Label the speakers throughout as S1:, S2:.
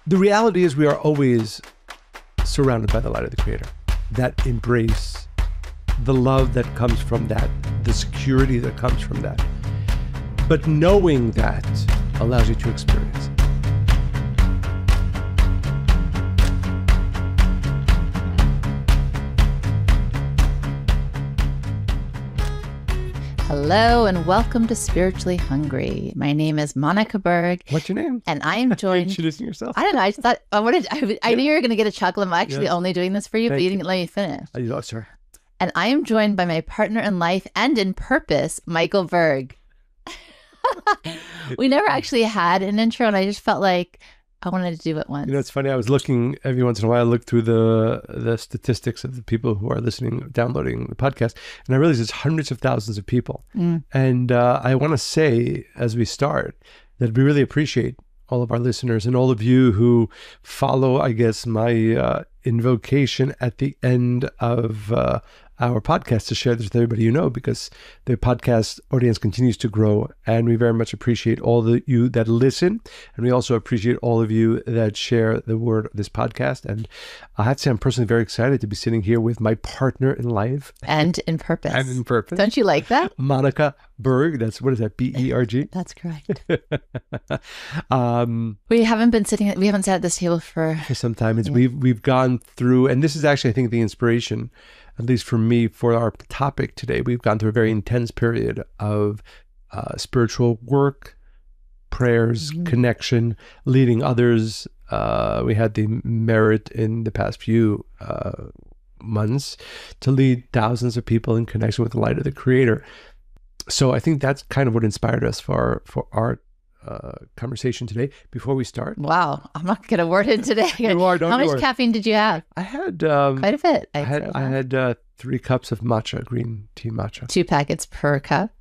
S1: The reality is we are always surrounded by the light of the Creator. That embrace, the love that comes from that, the security that comes from that. But knowing that allows you to experience.
S2: Hello and welcome to Spiritually Hungry. My name is Monica Berg.
S1: What's your name?
S2: And I am joined.
S1: Introducing yourself.
S2: I don't know. I just thought I knew you were going to get a chuckle. I'm actually only doing this for you, but you didn't let me finish.
S1: Oh, sorry.
S2: And I am joined by my partner in life and in purpose, Michael Berg. We never actually had an intro, and I just felt like I wanted to do it once.
S1: You know, it's funny. I was looking every once in a while. I look through the statistics of the people who are listening, downloading the podcast, and I realize it's hundreds of thousands of people. And I want to say, as we start, that we really appreciate all of our listeners and all of you who follow, I guess, my invocation at the end of our podcast to share this with everybody you know, because the podcast audience continues to grow, and we very much appreciate all of you that listen, and we also appreciate all of you that share the word of this podcast. And I have to say, I'm personally very excited to be sitting here with my partner in life
S2: and in purpose.
S1: And in purpose.
S2: Don't you like that?
S1: Monica Berg. What is that? B-E-R-G?
S2: That's correct. We haven't sat at this table for
S1: some time. We've gone through, and this is actually, I think, the inspiration, at least for me, for our topic today. We've gone through a very intense period of spiritual work, prayers, connection, leading others. We had the merit in the past few months to lead thousands of people in connection with the light of the Creator. So I think that's kind of what inspired us for our conversation today. Before we start,
S2: wow, I'm not going to word it today.
S1: You are, don't
S2: How
S1: you
S2: much
S1: worry.
S2: Caffeine did you have?
S1: I had
S2: quite a bit.
S1: I had 3 cups of matcha, green tea matcha.
S2: 2 packets per cup.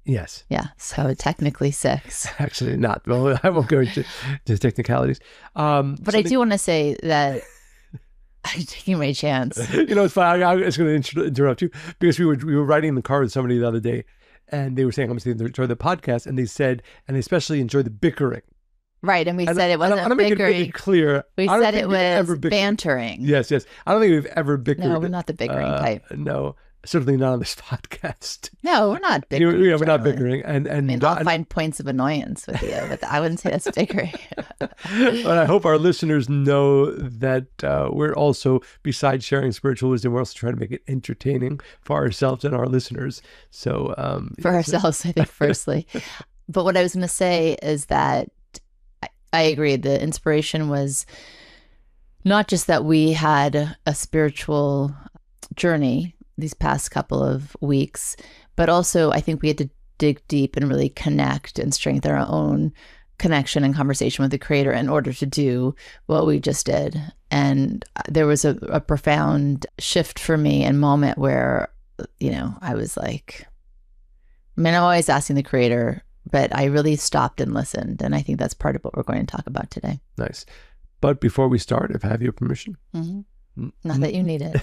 S1: Yes.
S2: Yeah. So technically 6.
S1: Actually, not. Well, I won't go into technicalities.
S2: But I do want to say that I'm taking my chance.
S1: You know, it's fine. I was going to interrupt you because we were riding in the car with somebody the other day, and they were saying how much they enjoy the podcast, and they said, and they especially enjoy the bickering.
S2: Right, and we said it wasn't
S1: I don't make it really
S2: bickering.
S1: clear.
S2: We said it was bantering.
S1: Yes. I don't think we've ever bickered.
S2: No, we're not the bickering type.
S1: No, certainly not on this podcast.
S2: No, we're not bickering.
S1: We're not bickering. And
S2: I mean, I'll find points of annoyance with you, but I wouldn't say that's bickering.
S1: But I hope our listeners know that we're also, besides sharing spiritual wisdom, we're also trying to make it entertaining for ourselves and our listeners. So
S2: for ourselves, I think, firstly. But what I was going to say is that I agree. The inspiration was not just that we had a spiritual journey these past couple of weeks, but also I think we had to dig deep and really connect and strengthen our own connection and conversation with the Creator in order to do what we just did. And there was a profound shift for me and moment where, you know, I was like, I mean, I'm always asking the Creator, but I really stopped and listened. And I think that's part of what we're going to talk about today.
S1: Nice. But before we start, if I have your permission.
S2: Not that you need it.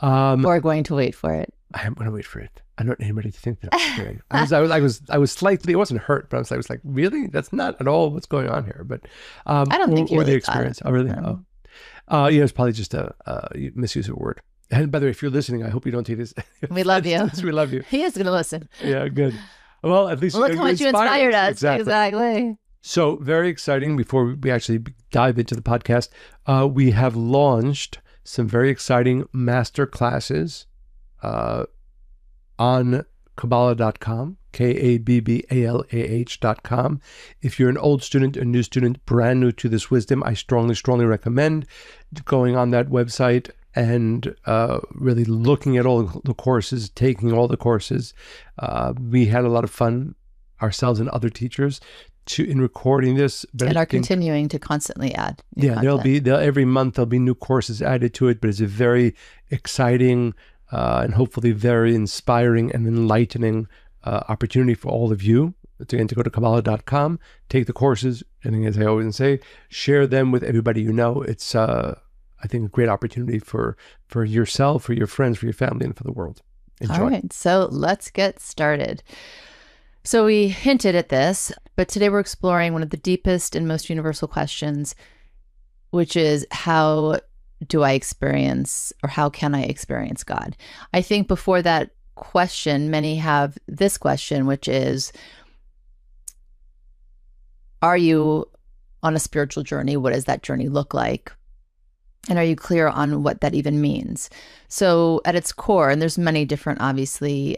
S2: Or going to wait for it.
S1: I am going to wait for it. I don't want anybody to think that I'm scared. I was slightly, it wasn't hurt, but I was like, really? That's not at all what's going on here. But
S2: I don't think you really
S1: the experience.
S2: thought it.
S1: Oh, really? Yeah, it's probably just a misuse of word. And by the way, if you're listening, I hope you don't take this.
S2: We love you.
S1: We love you.
S2: He is going to listen.
S1: Yeah, good. Well, at least
S2: look how much you inspired us. Exactly.
S1: So very exciting. Before we actually dive into the podcast, we have launched some very exciting master classes on Kabbalah.com, KABBALAH.com. If you're an old student, a new student, brand new to this wisdom, I strongly, strongly recommend going on that website and really looking at all the courses, taking all the courses. We had a lot of fun, ourselves and other teachers, in recording this. But
S2: and are continuing to constantly add.
S1: Yeah, every month there'll be new courses added to it, but it's a very exciting and hopefully very inspiring and enlightening opportunity for all of you to go to Kabbalah.com, take the courses, and as I always say, share them with everybody you know. It's I think a great opportunity for yourself, for your friends, for your family, and for the world. Enjoy.
S2: All right, so let's get started. So we hinted at this, But today we're exploring one of the deepest and most universal questions, which is how do I experience, or how can I experience God? I think before that question, many have this question, which is, are you on a spiritual journey? What does that journey look like? And are you clear on what that even means? So at its core, and there's many different, obviously,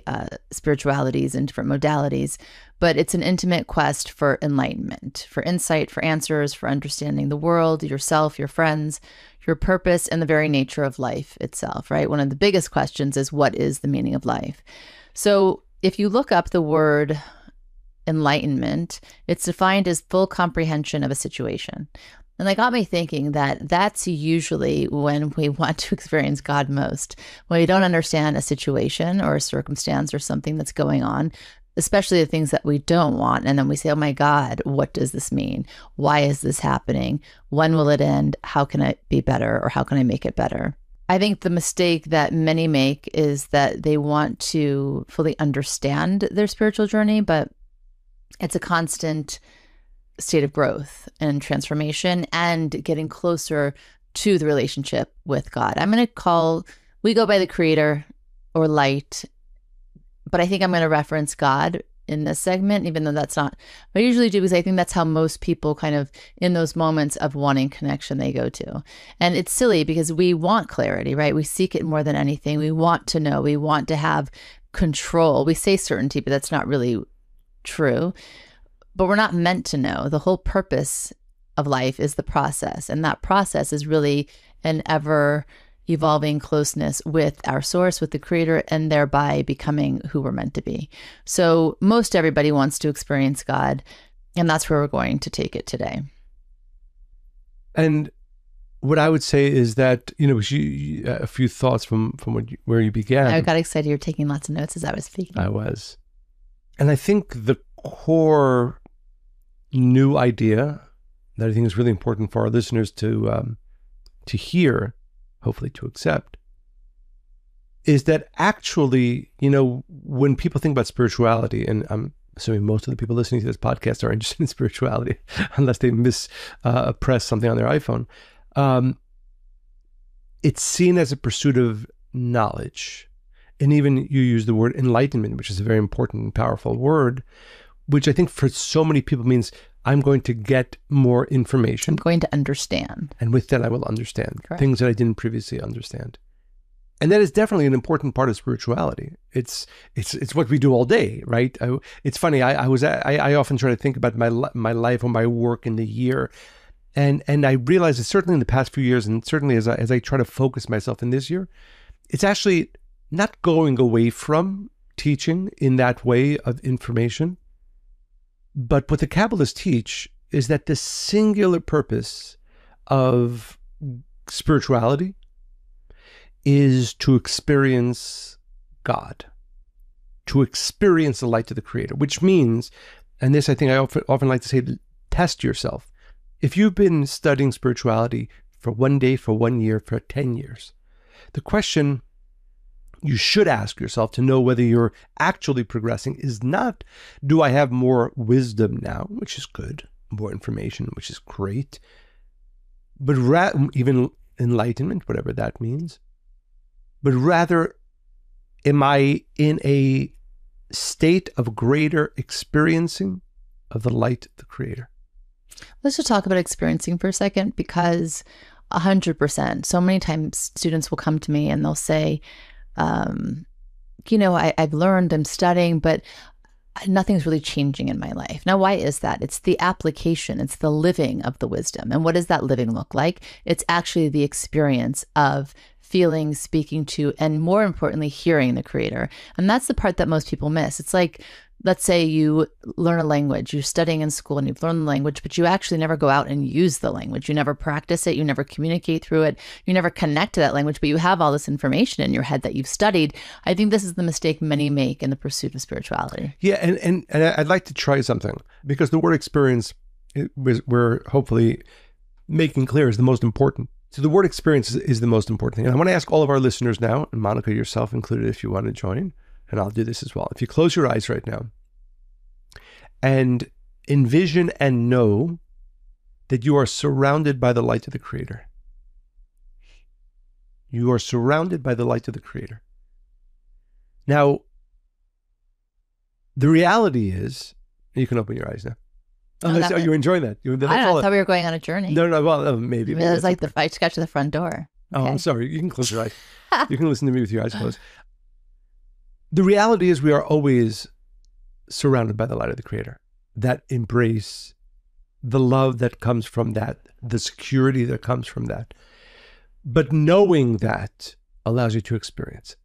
S2: spiritualities and different modalities, but it's an intimate quest for enlightenment, for insight, for answers, for understanding the world, yourself, your friends, your purpose, and the very nature of life itself, right? One of the biggest questions is, what is the meaning of life? So if you look up the word enlightenment, it's defined as full comprehension of a situation. And that got me thinking that that's usually when we want to experience God most, when we don't understand a situation or a circumstance or something that's going on, especially the things that we don't want. And then we say, oh my God, what does this mean? Why is this happening? When will it end? How can it be better? Or how can I make it better? I think the mistake that many make is that they want to fully understand their spiritual journey, but it's a constant state of growth and transformation and getting closer to the relationship with God. We go by the Creator or light, but I think I'm going to reference God in this segment, even though that's not what I usually do, because I think that's how most people kind of in those moments of wanting connection they go to. And it's silly because we want clarity, right? We seek it more than anything. We want to know, we want to have control. We say certainty, but that's not really true. But we're not meant to know. The whole purpose of life is the process. And that process is really an ever evolving closeness with our source, with the Creator, and thereby becoming who we're meant to be. So most everybody wants to experience God, and that's where we're going to take it today.
S1: And what I would say is that, a few thoughts from where you began.
S2: I got excited. You were taking lots of notes as I was speaking.
S1: I was. And I think the core new idea that I think is really important for our listeners to hear, hopefully to accept, is that actually, when people think about spirituality, and I'm assuming most of the people listening to this podcast are interested in spirituality, unless they press something on their iPhone, it's seen as a pursuit of knowledge. And even you use the word enlightenment, which is a very important and powerful word, which I think for so many people means I'm going to get more information.
S2: I'm going to understand.
S1: And with that, I will understand.
S2: Correct. Things
S1: that I didn't previously understand. And that is definitely an important part of spirituality. It's what we do all day, right? It's funny. I often try to think about my life or my work in the year. And I realize that certainly in the past few years, and certainly as I try to focus myself in this year, it's actually not going away from teaching in that way of information. But what the Kabbalists teach is that the singular purpose of spirituality is to experience God, to experience the light of the Creator, which means, and this I think I often like to say, test yourself. If you've been studying spirituality for 1 day, for 1 year, for 10 years, the question you should ask yourself to know whether you're actually progressing is not, do I have more wisdom now, which is good, more information, which is great, but even enlightenment, whatever that means, but rather, am I in a state of greater experiencing of the light of the Creator?
S2: Let's just talk about experiencing for a second, because 100%, so many times students will come to me and they'll say, I've learned, I'm studying, but nothing's really changing in my life. Now, why is that? It's the application, it's the living of the wisdom. And what does that living look like? It's actually the experience of feeling, speaking to, and more importantly, hearing the Creator. And that's the part that most people miss. It's like, let's say you learn a language, you're studying in school and you've learned the language, but you actually never go out and use the language. You never practice it. You never communicate through it. You never connect to that language, but you have all this information in your head that you've studied. I think this is the mistake many make in the pursuit of spirituality.
S1: Yeah. And I'd like to try something, because the word experience, we're hopefully making clear, is the most important. So the word experience is the most important thing. And I want to ask all of our listeners now, and Monica, yourself included, if you want to join, and I'll do this as well. If you close your eyes right now, and envision and know that you are surrounded by the light of the Creator. You are surrounded by the light of the Creator. Now, the reality is, you can open your eyes now. Oh, you're enjoying that.
S2: I thought we were going on a journey.
S1: No, well, maybe.
S2: It was like I just got to the front door.
S1: Okay. Oh, I'm sorry. You can close your eyes. You can listen to me with your eyes closed. The reality is we are always surrounded by the light of the Creator. That embrace, the love that comes from that, the security that comes from that. But knowing that allows you to experience it.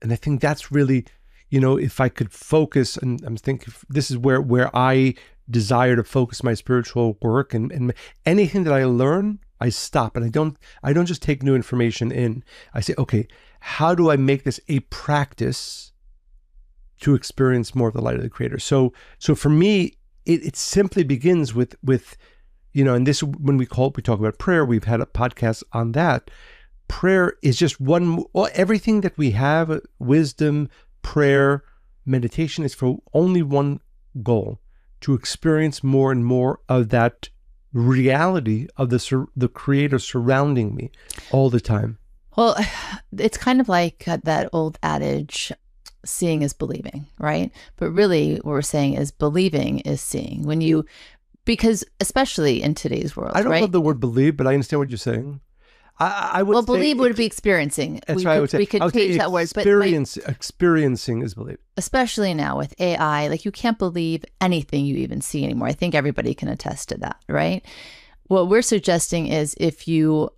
S1: And I think that's really, if I could focus, and I'm thinking this is where I desire to focus my spiritual work, and anything that I learn, I stop, and I don't just take new information in. I say, okay, how do I make this a practice to experience more of the light of the Creator? So for me, it simply begins with and this, when we talk about prayer, we've had a podcast on that. Prayer is just everything that we have, wisdom, prayer, meditation, is for only one goal: to experience more and more of that reality of the Creator surrounding me all the time.
S2: Well, it's kind of like that old adage, seeing is believing, right? But really what we're saying is believing is seeing. Because especially in today's world,
S1: I don't
S2: right?
S1: love the word believe, but I understand what you're saying. I would
S2: believe would be experiencing.
S1: That's what I would say.
S2: We could change that word.
S1: Experiencing is believe.
S2: Especially now with AI, like you can't believe anything you even see anymore. I think everybody can attest to that, right? What we're suggesting is if you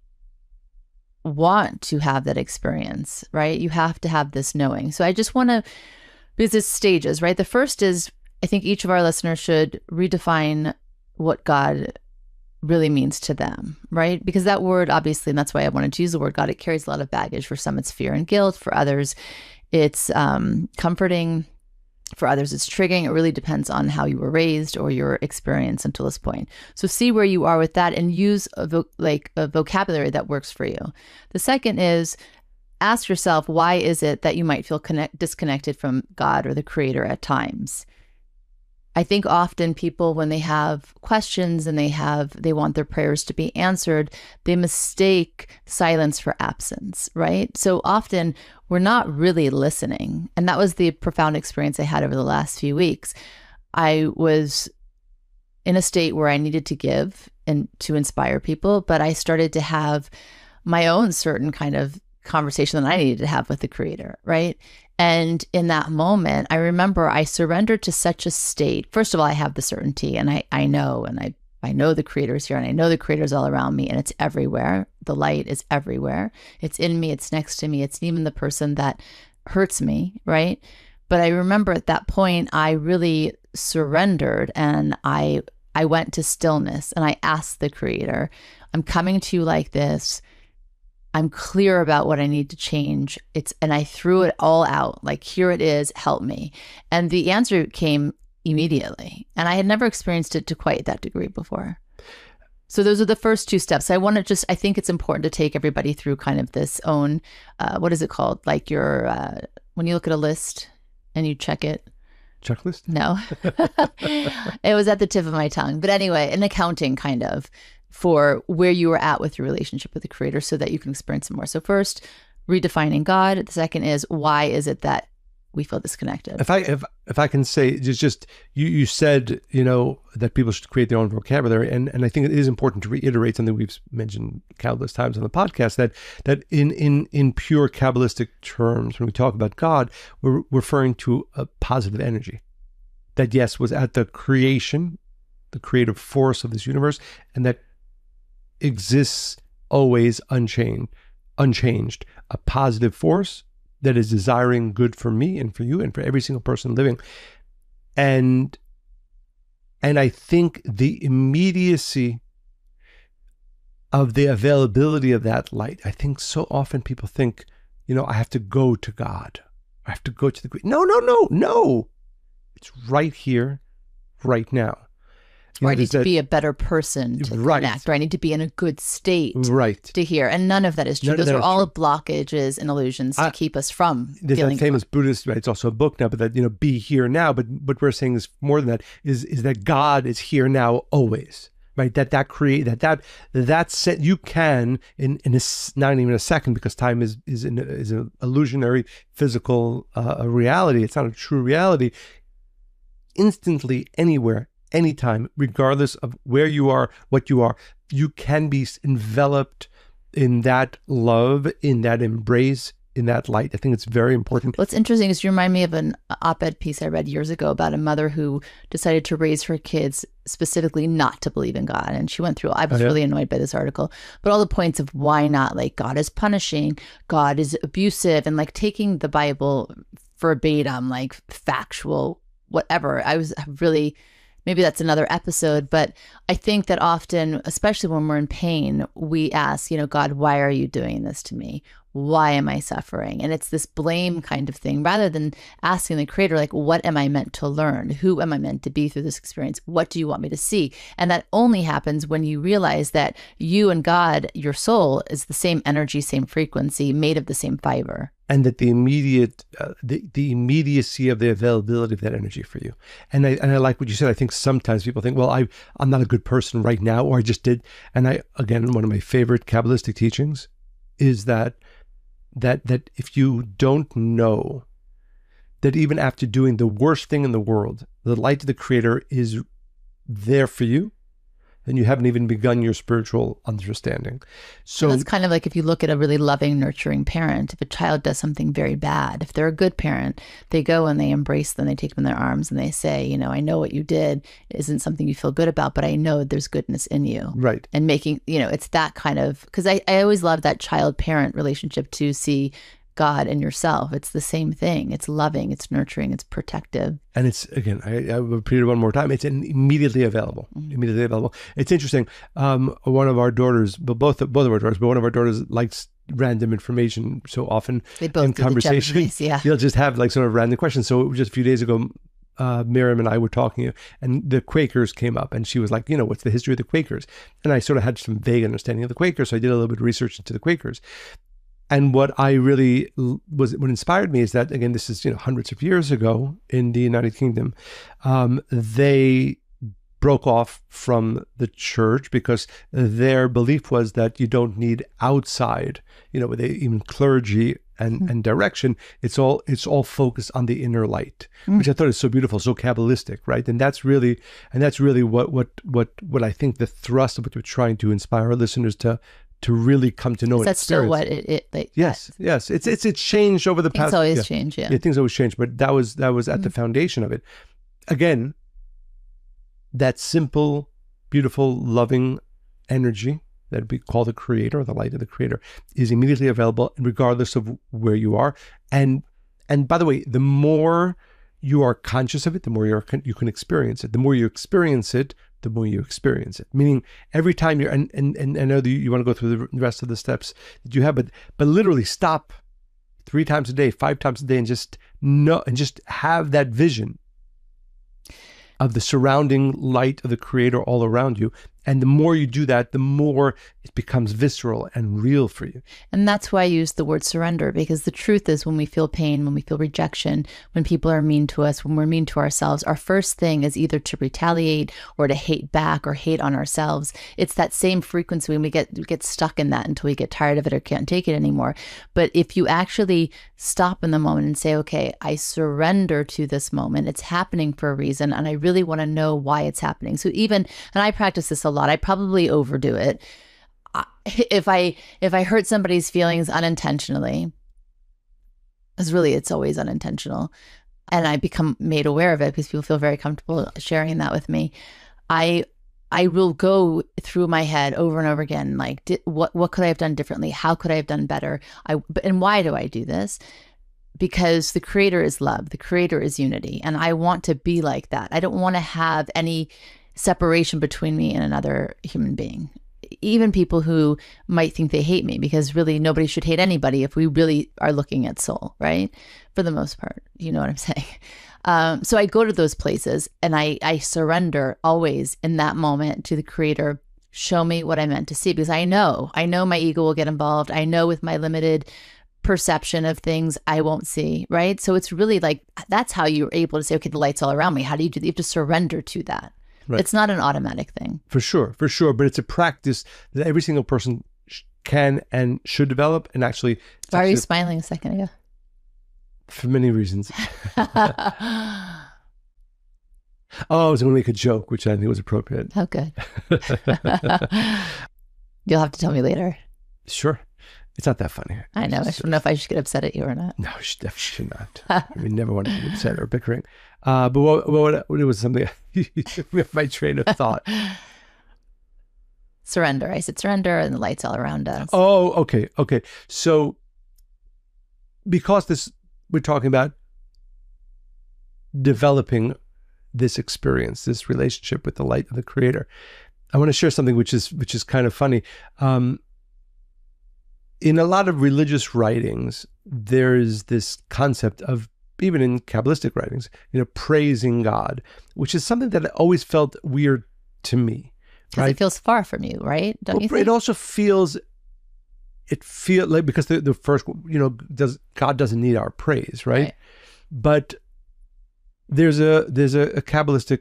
S2: want to have that experience, right, you have to have this knowing. So I just want to, because it's stages, right? The first is, I think each of our listeners should redefine what God really means to them, right? Because that word, obviously, and that's why I wanted to use the word God, it carries a lot of baggage. For some, it's fear and guilt. For others, it's comforting. For others, it's triggering. It really depends on how you were raised or your experience until this point. So see where you are with that and use a vocabulary that works for you. The second is ask yourself, why is it that you might feel disconnected from God or the Creator at times? I think often people, when they have questions and they want their prayers to be answered, they mistake silence for absence, right? So often we're not really listening. And that was the profound experience I had over the last few weeks. I was in a state where I needed to give and to inspire people, but I started to have my own certain kind of conversation that I needed to have with the Creator, right? And in that moment, I remember I surrendered to such a state. First of all, I have the certainty, and I know, and I know the Creator's here, and I know the Creator's all around me, and it's everywhere. The light is everywhere. It's in me. It's next to me. It's even the person that hurts me, right? But I remember at that point, I really surrendered, and I went to stillness, and I asked the Creator, I'm coming to you like this. I'm clear about what I need to change. And I threw it all out. Like, here it is, help me. And the answer came immediately. And I had never experienced it to quite that degree before. So those are the first two steps. I think it's important to take everybody through kind of this own, what is it called? Like when you look at a list and you check it.
S1: Checklist?
S2: No. It was at the tip of my tongue. But anyway, an accounting kind of, for where you are at with your relationship with the Creator so that you can experience it more. So first, redefining God. The second is, why is it that we feel disconnected?
S1: If I can say, just you said, that people should create their own vocabulary. And I think it is important to reiterate something we've mentioned countless times on the podcast, that in pure Kabbalistic terms, when we talk about God, we're referring to a positive energy that, yes, was at the creation, the creative force of this universe, and that exists always unchanged, a positive force that is desiring good for me and for you and for every single person living. And I think the immediacy of the availability of that light, I think so often people think, I have to go to God. I have to go to the Creator. No. It's right here, right now.
S2: Or I need to be a better person to connect, or I need to be in a good state to hear. And none of that is true. Those are all blockages and illusions to keep us from
S1: there's
S2: feeling
S1: that famous Buddhist, right? It's also a book now, but that, be here now. But what we're saying is more than that, is that God is here now always. Right, that set you can in a, not even a second, because time is an illusionary physical reality. It's not a true reality. Instantly, anywhere, anytime, regardless of where you are, what you are, you can be enveloped in that love, in that embrace, in that light. I think it's very important.
S2: What's interesting is you remind me of an op-ed piece I read years ago about a mother who decided to raise her kids specifically not to believe in God. And she went through, I was really annoyed by this article, but all the points of why not, like God is punishing, God is abusive, and like taking the Bible verbatim, like factual, whatever. I was really, maybe that's another episode, but I think that often, especially when we're in pain, we ask, God, why are you doing this to me? Why am I suffering? And it's this blame kind of thing, rather than asking the Creator, like, what am I meant to learn? Who am I meant to be through this experience? What do you want me to see? And that only happens when you realize that you and God, your soul, is the same energy, same frequency, made of the same fiber.
S1: And that the immediate, the immediacy of the availability of that energy for you. And I like what you said. I think sometimes people think, well, I'm not a good person right now, or I just did. And again, one of my favorite Kabbalistic teachings is that if you don't know that even after doing the worst thing in the world, the light of the Creator is there for you, then you haven't even begun your spiritual understanding. So
S2: that's kind of like if you look at a really loving, nurturing parent. If a child does something very bad, if they're a good parent, they go and they embrace them, they take them in their arms and they say, I know what you did isn't something you feel good about, but I know there's goodness in you.
S1: Right.
S2: And making, it's that kind of, because I always love that child-parent relationship to see God and yourself. It's the same thing. It's loving, it's nurturing, it's protective.
S1: And it's, again, I repeat it one more time, it's immediately available. Immediately available. It's interesting. One of our daughters, both of our daughters, but one of our daughters likes random information so often.
S2: They both
S1: in
S2: do
S1: conversation.
S2: The Gemini's, yeah.
S1: They'll just have like sort of random questions. So just a few days ago, Miriam and I were talking, and the Quakers came up, and she was like, what's the history of the Quakers? And I sort of had some vague understanding of the Quakers, so I did a little bit of research into the Quakers. And what I really what inspired me is that, again, this is hundreds of years ago in the United Kingdom, they broke off from the church because their belief was that you don't need outside, even clergy and direction. It's all focused on the inner light, which I thought is so beautiful, so Kabbalistic, right? And that's really what I think the thrust of what we're trying to inspire our listeners to really come to know and
S2: that's
S1: experience.
S2: Still what it like,
S1: yes it's changed over the past.
S2: Things always change. Yeah,
S1: things always change, but that was at the foundation of it. Again, that simple, beautiful, loving energy that we call the Creator, the light of the Creator, is immediately available regardless of where you are. And by the way, the more you are conscious of it, the more you can experience it. The more you experience it, the more you experience it. Meaning every time you're, and I know that you want to go through the rest of the steps that you have, but literally stop 3 times a day, 5 times a day, and just know, and just have that vision of the surrounding light of the Creator all around you. And the more you do that, the more it becomes visceral and real for you.
S2: And that's why I use the word surrender, because the truth is when we feel pain, when we feel rejection, when people are mean to us, when we're mean to ourselves, our first thing is either to retaliate or to hate back or hate on ourselves. It's that same frequency when we get stuck in that until we get tired of it or can't take it anymore. But if you actually stop in the moment and say, okay, I surrender to this moment. It's happening for a reason, and I really want to know why it's happening. So even, and I practice this a lot, I probably overdo it. If I hurt somebody's feelings unintentionally, because really it's always unintentional, and I become made aware of it because people feel very comfortable sharing that with me, I will go through my head over and over again, like, what could I have done differently? How could I have done better? And why do I do this? Because the Creator is love. The Creator is unity. And I want to be like that. I don't want to have any separation between me and another human being. Even people who might think they hate me, because really nobody should hate anybody if we really are looking at soul, right? For the most part, you know what I'm saying? So I go to those places and I surrender always in that moment to the Creator. Show me what I meant to see, because I know my ego will get involved. I know with my limited perception of things I won't see, right? So it's really like, that's how you're able to say, okay, the light's all around me. How do you do that? You have to surrender to that. Right. It's not an automatic thing.
S1: For sure. But it's a practice that every single person can and should develop. And actually...
S2: Why are you smiling a second ago?
S1: For many reasons. Oh, I was going to make a joke, which I think was appropriate.
S2: Oh, good. You'll have to tell me later.
S1: Sure. It's not that funny.
S2: I know. I don't know if I should get upset at you or not.
S1: No, you definitely should not. We never want to get upset or bickering. But what was something, my train of thought.
S2: Surrender. I said surrender, and the light's all around us.
S1: Oh, okay. So because we're talking about developing this experience, this relationship with the light of the Creator, I want to share something which is kind of funny. In a lot of religious writings, there's this concept of, even in Kabbalistic writings, praising God, which is something that always felt weird to me.
S2: Because it feels far from you, right? Don't you think?
S1: It also feels like, because the first, God doesn't need our praise, right? But there's a Kabbalistic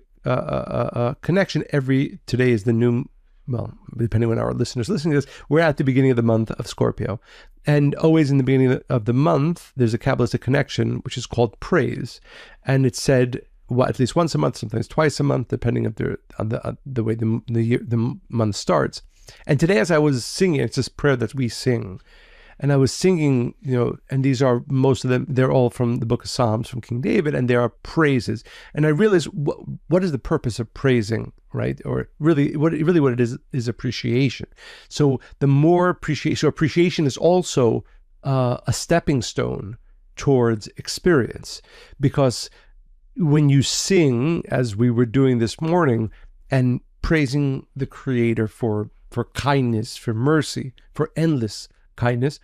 S1: connection. Today is the new, well, depending on our listeners listening to this, we're at the beginning of the month of Scorpio. And always in the beginning of the month, there's a Kabbalistic connection, which is called praise. And it's said, at least once a month, sometimes twice a month, depending on the way the month starts. And today, as I was singing, it's this prayer that we sing. And I was singing, and these are, most of them, they're all from the book of Psalms from King David, and they are praises. And I realized, what is the purpose of praising, right? Or really what it is appreciation. So the more appreciation is also a stepping stone towards experience. Because when you sing, as we were doing this morning, and praising the Creator for kindness, for mercy, for endless kindness,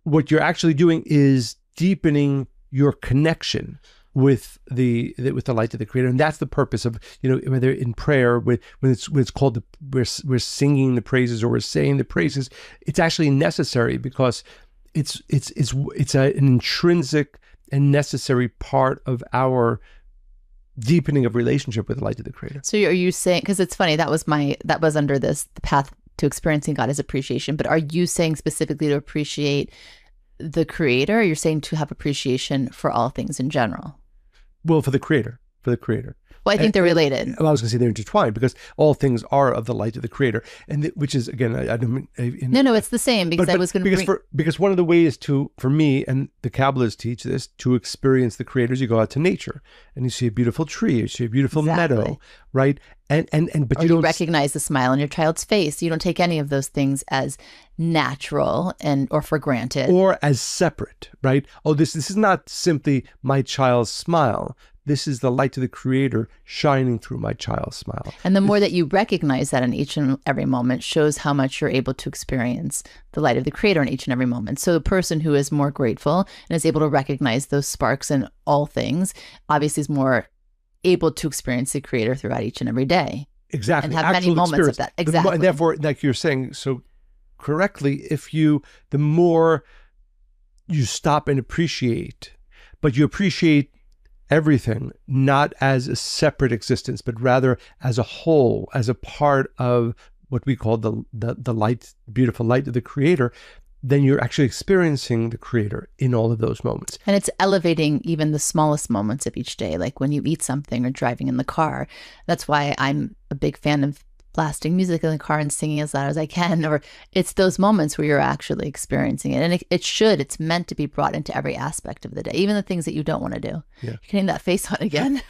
S1: what you're actually doing is deepening your connection with the light of the Creator. And that's the purpose of, whether in prayer, when it's called, we're singing the praises or we're saying the praises, it's actually necessary, because it's an intrinsic and necessary part of our deepening of relationship with the light of the Creator.
S2: So are you saying, because it's funny, that was under the path to experiencing God is appreciation, but are you saying specifically to appreciate the Creator, or you're saying to have appreciation for all things in general?
S1: Well, for the Creator.
S2: Well, I think they're related.
S1: Well, I was going to say they're intertwined, because all things are of the light of the Creator, and which is, again, I don't.
S2: No, it's the same, because I was going to
S1: because one of the ways for me, and the Kabbalists teach this, to experience the Creator, is you go out to nature and you see a beautiful tree, you see a beautiful meadow, right? But
S2: you recognize the smile on your child's face. You don't take any of those things as natural or for granted,
S1: or as separate, right? Oh, this is not simply my child's smile. This is the light of the Creator shining through my child's smile.
S2: And the more that you recognize that in each and every moment shows how much you're able to experience the light of the Creator in each and every moment. So the person who is more grateful and is able to recognize those sparks in all things, obviously is more able to experience the Creator throughout each and every day.
S1: Exactly.
S2: And have many moments of that. Exactly.
S1: And therefore, like you're saying so correctly, the more you stop and appreciate, but you appreciate everything, not as a separate existence, but rather as a whole, as a part of what we call the light, beautiful light of the Creator, then you're actually experiencing the Creator in all of those moments.
S2: And it's elevating even the smallest moments of each day, like when you eat something or driving in the car. That's why I'm a big fan of blasting music in the car and singing as loud as I can, or it's those moments where you're actually experiencing it. And it's meant to be brought into every aspect of the day, even the things that you don't want to do. Yeah. You're getting that face on again.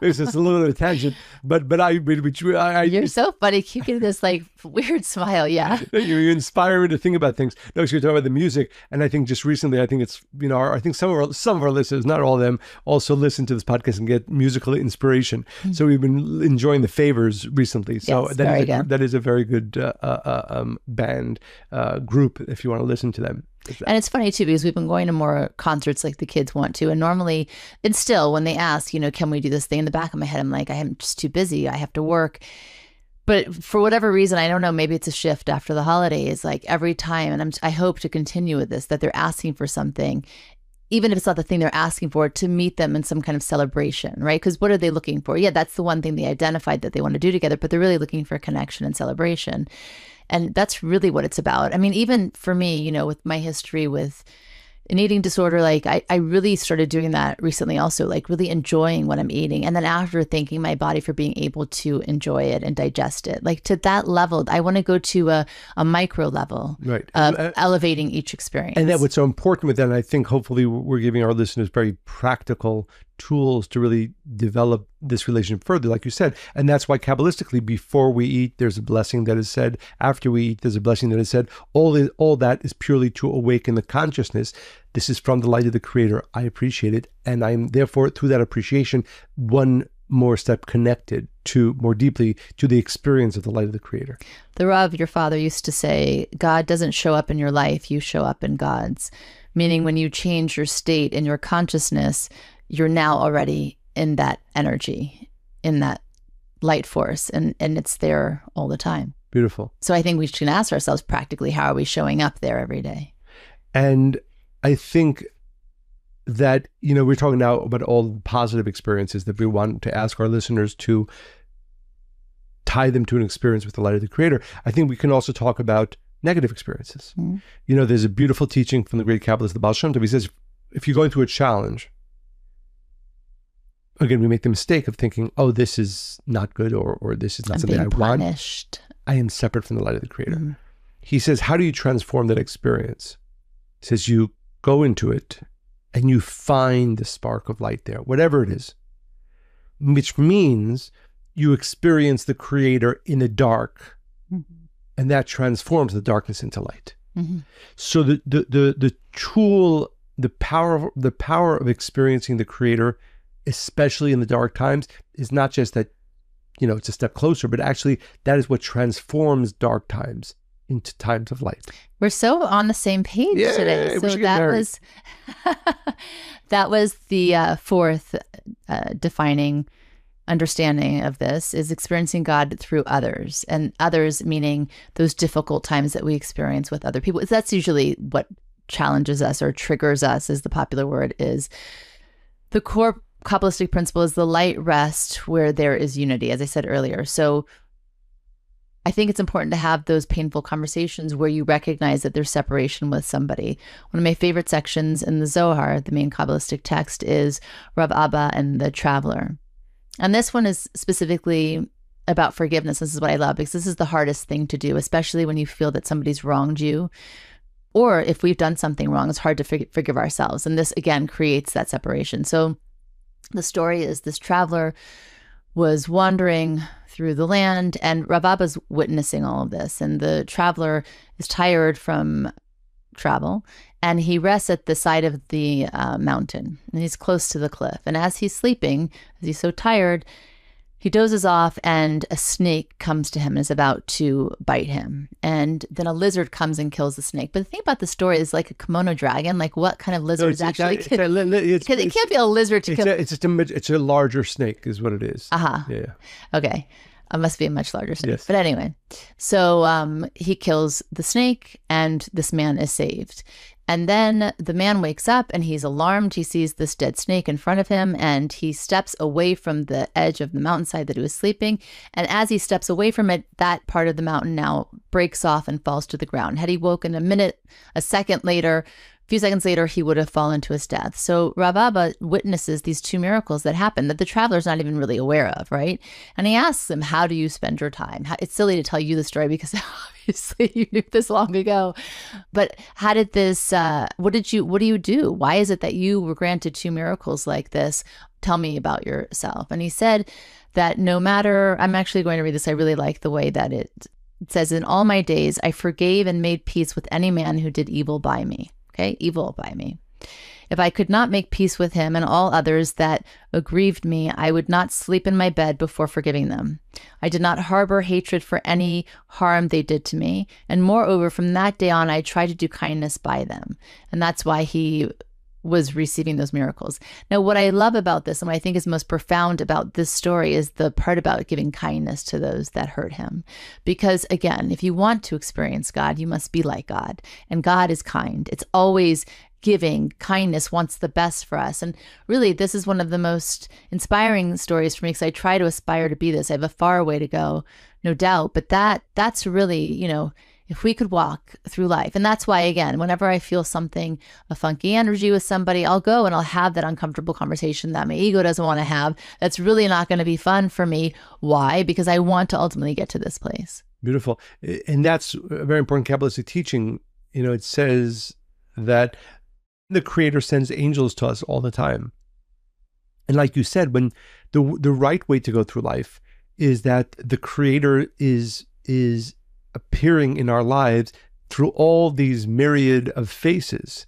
S1: It's just a little bit of a tangent, but
S2: you're so funny. You keep getting this like weird smile. Yeah.
S1: You inspire me to think about things. No, so you're talking about the music. And I think just recently, I think it's, I think some of our listeners, not all of them, also listen to this podcast and get musical inspiration. Mm-hmm. So we've been enjoying The Favors recently. So
S2: yes,
S1: that is a very good band group if you want to listen to them.
S2: And it's funny too, because we've been going to more concerts like the kids want to. And normally, and still when they ask, can we do this thing, in the back of my head, I'm like, I am just too busy. I have to work. But for whatever reason, I don't know, maybe it's a shift after the holidays, like every time, and I hope to continue with this, that they're asking for something, even if it's not the thing they're asking for, to meet them in some kind of celebration, right? Because what are they looking for? Yeah, that's the one thing they identified that they want to do together, but they're really looking for connection and celebration. And that's really what it's about. I mean, even for me, with my history with an eating disorder, like I really started doing that recently also, like really enjoying what I'm eating. And then after, thanking my body for being able to enjoy it and digest it. Like to that level, I want to go to a micro level of elevating each experience.
S1: And that's what's so important with that. And I think hopefully we're giving our listeners very practical tools to really develop this relationship further, like you said. And that's why Kabbalistically, before we eat, there's a blessing that is said. After we eat, there's a blessing that is said. All that is purely to awaken the consciousness. This is from the light of the Creator. I appreciate it. And I'm therefore, through that appreciation, one more step connected to more deeply to the experience of the light of the Creator.
S2: The Rav, your father, used to say, God doesn't show up in your life, you show up in God's. Meaning when you change your state and your consciousness, you're now already in that energy, in that light force, and it's there all the time.
S1: Beautiful.
S2: So I think we should ask ourselves practically, how are we showing up there every day?
S1: And I think that, we're talking now about all the positive experiences that we want to ask our listeners to tie them to an experience with the light of the Creator. I think we can also talk about negative experiences. Mm-hmm. There's a beautiful teaching from the great Kabbalist, the Baal Shem Tov. He says, if you're going through a challenge, again, we make the mistake of thinking, oh, this is not good, or this is not something I want. I am separate from the light of the Creator. Mm-hmm. He says, how do you transform that experience? He says, you go into it and you find the spark of light there, whatever it is, which means you experience the Creator in the dark, mm-hmm. and that transforms the darkness into light. Mm-hmm. So the tool, the power of experiencing the Creator, especially in the dark times, is not just that, it's a step closer, but actually that is what transforms dark times into times of light.
S2: We're so on the same page today. So that was the fourth defining understanding of this, is experiencing God through others, and others meaning those difficult times that we experience with other people. That's usually what challenges us or triggers us, as the popular word is. The core Kabbalistic principle is the light rest where there is unity, as I said earlier. So I think it's important to have those painful conversations where you recognize that there's separation with somebody. One of my favorite sections in the Zohar, the main Kabbalistic text, is Rav Abba and the Traveler. And this one is specifically about forgiveness. This is what I love, because this is the hardest thing to do, especially when you feel that somebody's wronged you. Or if we've done something wrong, it's hard to forgive ourselves. And this, again, creates that separation. So the story is this traveler was wandering through the land, and Rav Abba's witnessing all of this. And the traveler is tired from travel, and he rests at the side of the mountain, and he's close to the cliff. And as he's sleeping, as he's so tired, he dozes off, and a snake comes to him and is about to bite him. And then a lizard comes and kills the snake. But the thing about the story is, like a kimono dragon, like what kind of lizard is actually... Because it can't be a lizard to kill...
S1: It's a larger snake is what it is. Yeah.
S2: Okay. It must be a much larger snake.
S1: Yes.
S2: But anyway, so he kills the snake, and this man is saved. And then the man wakes up and he's alarmed. He sees this dead snake in front of him, and he steps away from the edge of the mountainside that he was sleeping. And as he steps away from it, that part of the mountain now breaks off and falls to the ground. Had he woken a second later, a few seconds later, he would have fallen to his death. So Rav Abba witnesses these two miracles that happen that the traveler's not even really aware of, right? And he asks him, how do you spend your time? It's silly to tell you the story because obviously you knew this long ago. But how did this, what do you do? Why is it that you were granted two miracles like this? Tell me about yourself. And he said that no matter, I'm actually going to read this. I really like the way that it says, in all my days, I forgave and made peace with any man who did evil by me. Okay, evil by me. If I could not make peace with him and all others that aggrieved me, I would not sleep in my bed before forgiving them. I did not harbor hatred for any harm they did to me. And moreover, from that day on, I tried to do kindness by them. And that's why he was receiving those miracles. Now, what I love about this and what I think is most profound about this story is the part about giving kindness to those that hurt him. Because again, if you want to experience God, you must be like God. And God is kind. It's always giving. Kindness wants the best for us. And really, this is one of the most inspiring stories for me because I try to aspire to be this. I have a far way to go, no doubt. But that's really, if we could walk through life. And that's why, again, whenever I feel something, a funky energy with somebody, I'll go and I'll have that uncomfortable conversation that my ego doesn't want to have. That's really not going to be fun for me. Why? Because I want to ultimately get to this place.
S1: Beautiful. And that's a very important Kabbalistic teaching. It says that the Creator sends angels to us all the time. And like you said, when the right way to go through life is that the Creator is appearing in our lives through all these myriad of faces,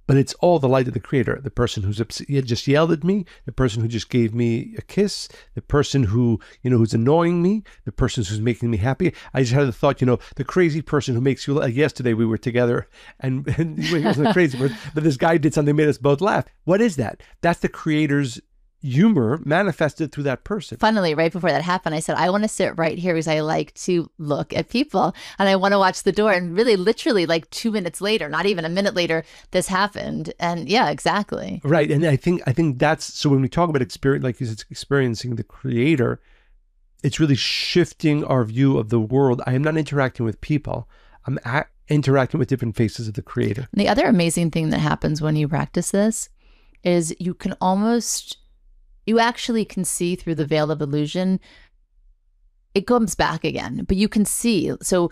S1: but it's all the light of the Creator. The person who's just yelled at me, the person who just gave me a kiss, the person who, who's annoying me, the person who's making me happy. I just had the thought, the crazy person who makes you, like yesterday we were together and he wasn't a crazy person, but this guy did something that made us both laugh. What is that? That's the Creator's humor manifested through that person.
S2: Funnily, right before that happened, I said, I want to sit right here because I like to look at people and I want to watch the door. And really, literally like 2 minutes later, not even a minute later, this happened. And yeah, exactly.
S1: Right. And I think that's, so when we talk about experience, like you said, experiencing the Creator, it's really shifting our view of the world. I am not interacting with people. I'm interacting with different faces of the Creator.
S2: The other amazing thing that happens when you practice this is you actually can see through the veil of illusion. It comes back again, but you can see. So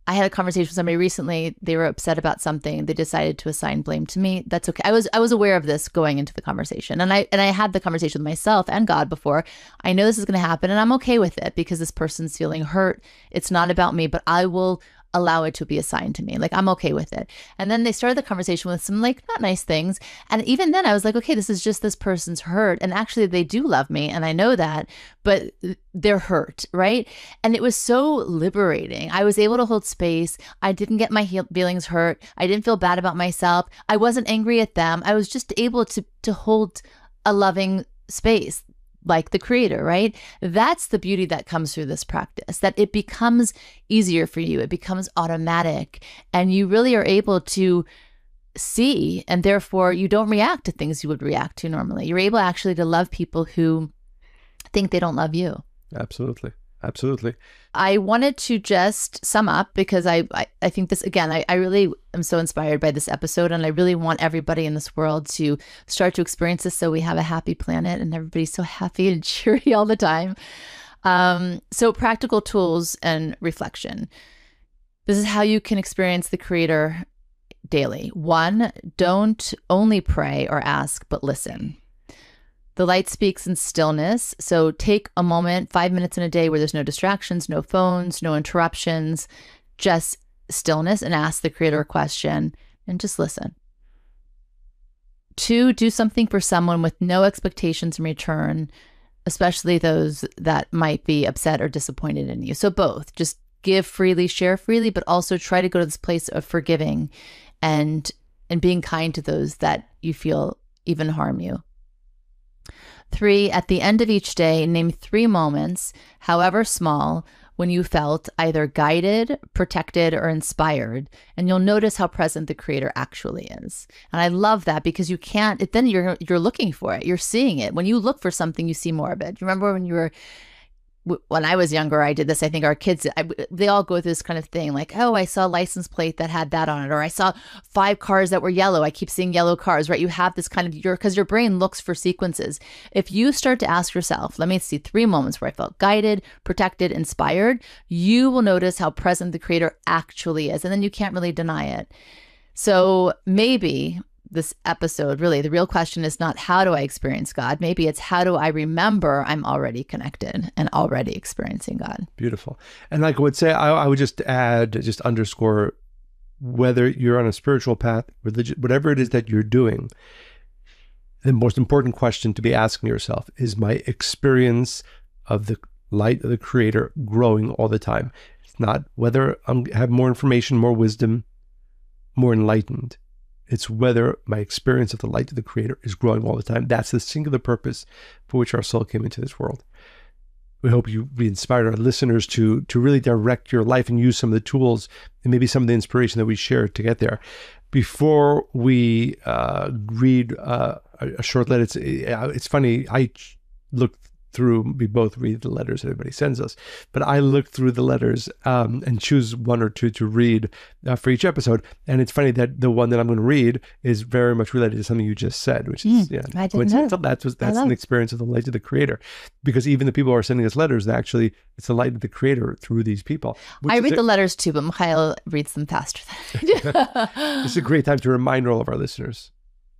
S2: I had a conversation with somebody recently. They were upset about something. They decided to assign blame to me. That's okay. I was aware of this going into the conversation. And I had the conversation with myself and God before. I know this is going to happen and I'm okay with it because this person's feeling hurt. It's not about me, but I will allow it to be assigned to me. Like, I'm okay with it. And then they started the conversation with some like not nice things. And even then I was like, okay, this is just this person's hurt. And actually they do love me. And I know that, but they're hurt. Right. And it was so liberating. I was able to hold space. I didn't get my feelings hurt. I didn't feel bad about myself. I wasn't angry at them. I was just able to hold a loving space. Like the Creator, right? That's the beauty that comes through this practice, that it becomes easier for you. It becomes automatic and you really are able to see, and therefore you don't react to things you would react to normally. You're able actually to love people who think they don't love you.
S1: Absolutely. Absolutely.
S2: I wanted to just sum up because I think this, again, I really am so inspired by this episode and I really want everybody in this world to start to experience this so we have a happy planet and everybody's so happy and cheery all the time. So practical tools and reflection. This is how you can experience the Creator daily. 1, don't only pray or ask, but listen. The light speaks in stillness. So take a moment, 5 minutes in a day where there's no distractions, no phones, no interruptions, just stillness, and ask the Creator a question and just listen. 2, do something for someone with no expectations in return, especially those that might be upset or disappointed in you. So both, just give freely, share freely, but also try to go to this place of forgiving and being kind to those that you feel even harm you. 3, at the end of each day, name 3 moments, however small, when you felt either guided, protected, or inspired, and you'll notice how present the Creator actually is. And I love that because you can't, then you're looking for it. You're seeing it. When you look for something, you see more of it. Remember when I was younger, I did this. I think our kids, they all go through this kind of thing like, oh, I saw a license plate that had that on it, or I saw 5 cars that were yellow. I keep seeing yellow cars, right? You have this kind of, because your brain looks for sequences. If you start to ask yourself, let me see 3 moments where I felt guided, protected, inspired, you will notice how present the Creator actually is. And then you can't really deny it. So maybe this episode, really, the real question is not how do I experience God? Maybe it's how do I remember I'm already connected and already experiencing God?
S1: Beautiful. And like I would say, I would just add, just underscore whether you're on a spiritual path, religious, whatever it is that you're doing, the most important question to be asking yourself is, my experience of the light of the Creator growing all the time? It's not whether I have more information, more wisdom, more enlightened. It's whether my experience of the light of the Creator is growing all the time. That's the singular purpose for which our soul came into this world. We hope we inspired our listeners to really direct your life and use some of the tools and maybe some of the inspiration that we shared to get there. Before we read a short letter, it's funny, we both read the letters everybody sends us, but I look through the letters and choose one or two to read for each episode. And it's funny that the one that I'm going to read is very much related to something you just said, which is
S2: I didn't know.
S1: That's an experience of the light of the Creator. Because even the people who are sending us letters, it's the light of the Creator through these people.
S2: I read the letters too, but Mikhail reads them faster than I do.
S1: This is a great time to remind all of our listeners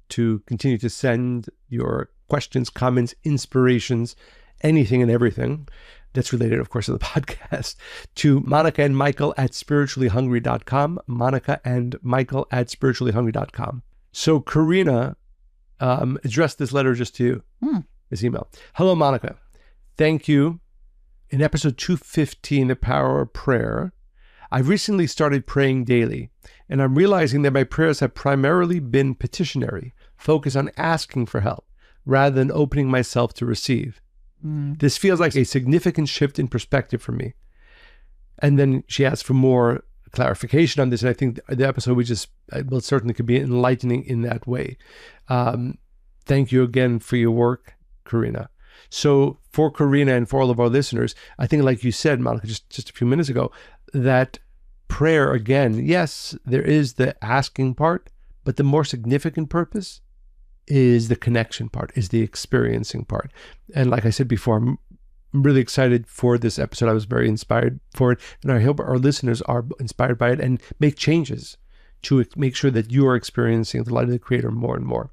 S1: to continue to send your questions, comments, inspirations, anything and everything that's related, of course, to the podcast, to Monica and Michael at spirituallyhungry.com, Monica and Michael at spirituallyhungry.com. So Karina addressed this letter just to you, this email. Hello, Monica. Thank you. In episode 215, The Power of Prayer, I've recently started praying daily, and I'm realizing that my prayers have primarily been petitionary, focused on asking for help, rather than opening myself to receive. This feels like a significant shift in perspective for me. And then she asked for more clarification on this, and I think the episode will certainly could be enlightening in that way. Thank you again for your work, Karina. So for Karina and for all of our listeners, I think, like you said, Monica, just a few minutes ago, that prayer, again, yes, there is the asking part, but the more significant purpose is the connection part, is the experiencing part. And like I said before, I'm really excited for this episode. I was very inspired for it, and I hope our listeners are inspired by it and make changes to make sure that you are experiencing the light of the Creator more and more.